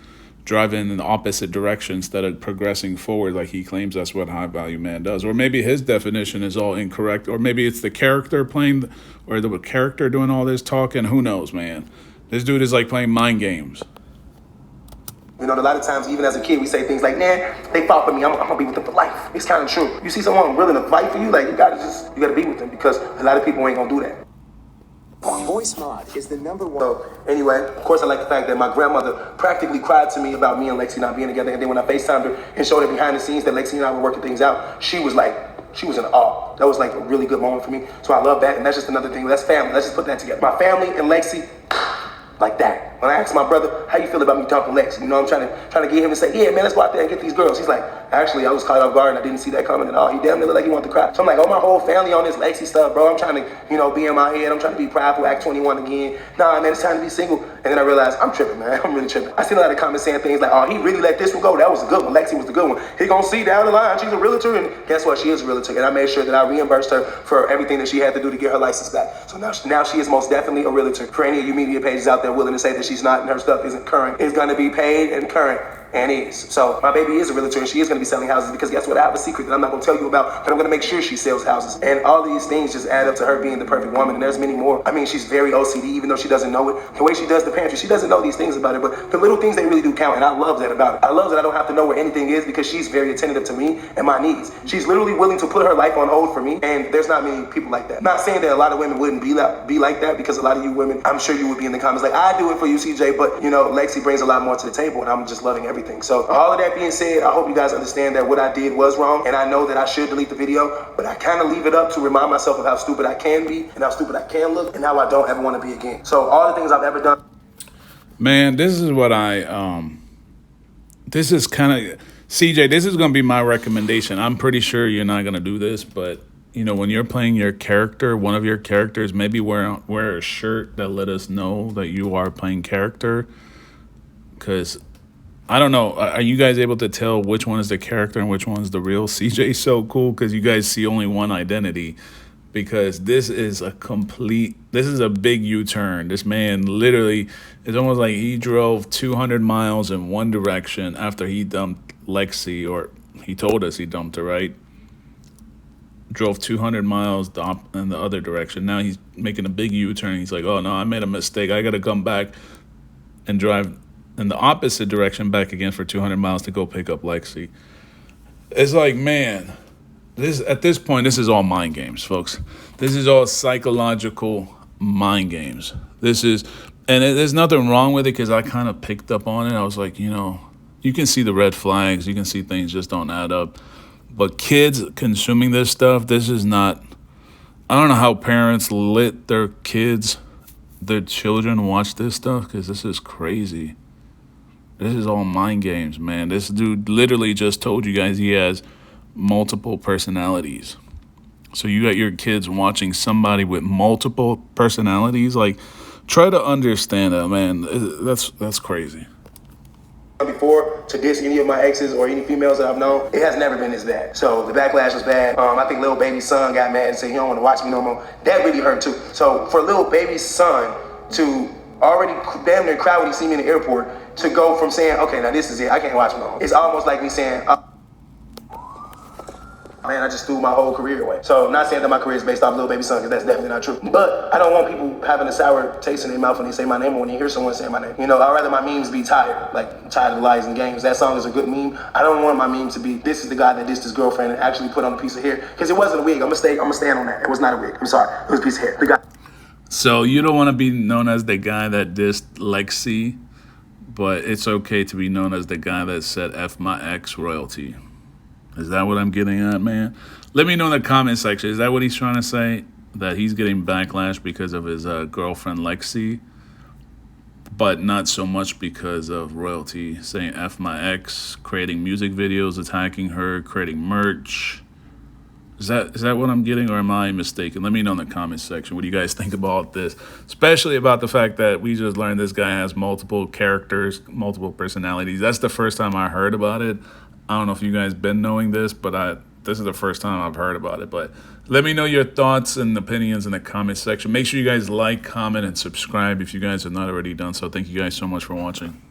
driving in the opposite direction instead of progressing forward like he claims that's what high value man does. Or maybe his definition is all incorrect, or maybe it's the character playing, or the character doing all this talking. Who knows, man? This dude is like playing mind games. You know, a lot of times, even as a kid, we say things like, "Nah, they fought for me. I'm gonna be with them for life." It's kind of true. You see someone willing to fight for you, like you gotta be with them, because a lot of people ain't gonna do that. Voice mod is the #1. So anyway, of course, I like the fact that my grandmother practically cried to me about me and Lexi not being together. And then when I FaceTimed her and showed her behind the scenes that Lexi and I were working things out, she was in awe. That was like a really good moment for me. So I love that. And that's just another thing. That's family. Let's just put that together. My family and Lexi, like that. When I asked my brother, how you feel about me dumping Lex? You know, I'm trying to get him to say, yeah, man, let's go out there and get these girls. He's like, actually, I was caught off guard and I didn't see that coming at all. He damn near looked like he wanted to cry. So I'm like, oh, my whole family on this Lexi stuff, bro. I'm trying to, be in my head. I'm trying to be prideful, act 21 again. Nah, man, it's time to be single. And then I realized I'm tripping, man. I'm really tripping. I seen a lot of comments saying things like, oh, he really let this one go. That was a good one. Lexi was the good one. He gonna see down the line. She's a realtor. And guess what? She is a realtor. And I made sure that I reimbursed her for everything that she had to do to get her license back. So now she is most definitely a realtor. For any of you media pages out there willing to say that she's not and her stuff isn't current, is going to be paid and current, and is. So my baby is a realtor, and she is going to be selling houses, because guess what? I have a secret that I'm not going to tell you about, but I'm going to make sure she sells houses. And all these things just add up to her being the perfect woman, and there's many more. I mean, she's very OCD, even though she doesn't know it. The way she does the pantry, she doesn't know these things about it, but the little things, they really do count, and I love that about it. I love that I don't have to know where anything is, because she's very attentive to me and my needs. She's literally willing to put her life on hold for me, and there's not many people like that. Not saying that a lot of women wouldn't be like that, because a lot of you women, I'm sure you would be in the comments like, I do it for you, CJ, but Lexi brings a lot more to the table, and I'm just loving everything. So all of that being said, I hope you guys understand that what I did was wrong, and I know that I should delete the video, but I kind of leave it up to remind myself of how stupid I can be, and how stupid I can look, and how I don't ever want to be again. So all the things I've ever done. Man, this is what this is kind of, CJ, this is going to be my recommendation. I'm pretty sure you're not going to do this, but when you're playing your character, one of your characters, maybe wear a shirt that let us know that you are playing character. Because I don't know, are you guys able to tell which one is the character and which one is the real CJ So Cool? Because you guys see only one identity. Because this is a big U-turn. This man literally, it's almost like he drove 200 miles in one direction after he dumped Lexi, or he told us he dumped her, right? Drove 200 miles in the other direction. Now he's making a big U-turn. He's like, oh, no, I made a mistake. I got to come back and drive in the opposite direction back again for 200 miles to go pick up Lexi. It's like, man, at this point, this is all mind games, folks. This is all psychological mind games. And there's nothing wrong with it, because I kind of picked up on it. I was like, you can see the red flags. You can see things just don't add up. But kids consuming this stuff, this is not, I don't know how parents let their children watch this stuff, because this is crazy. This is all mind games, man. This dude literally just told you guys he has multiple personalities. So you got your kids watching somebody with multiple personalities. Like, try to understand that, man. That's crazy. Before, to diss any of my exes or any females that I've known, it has never been this bad. So the backlash was bad. I think Lil Baby's son got mad and said he don't want to watch me no more. That really hurt too. So for Lil Baby's son to already damn near cry when he see me in the airport, to go from saying, okay, now this is it, I can't watch him no more. It's almost like me saying, man, I just threw my whole career away. So I'm not saying that my career is based off Lil Baby's son, because that's definitely not true. But I don't want people having a sour taste in their mouth when they say my name, or when they hear someone say my name. I'd rather my memes be tired, like tired of lies and games. That song is a good meme. I don't want my meme to be, this is the guy that dissed his girlfriend and actually put on a piece of hair, because it wasn't a wig. I'm gonna stand on that. It was not a wig. I'm sorry. It was a piece of hair. The guy. So you don't want to be known as the guy that dissed Lexi, but it's okay to be known as the guy that said F my ex royalty. Is that what I'm getting at, man? Let me know in the comment section. Is that what he's trying to say? That he's getting backlash because of his girlfriend Lexi, but not so much because of royalty, saying F my ex, creating music videos, attacking her, creating merch. Is that what I'm getting, or am I mistaken? Let me know in the comments section. What do you guys think about this? Especially about the fact that we just learned this guy has multiple characters, multiple personalities. That's the first time I heard about it. I don't know if you guys been knowing this, but this is the first time I've heard about it. But let me know your thoughts and opinions in the comment section. Make sure you guys like, comment, and subscribe if you guys have not already done so. Thank you guys so much for watching.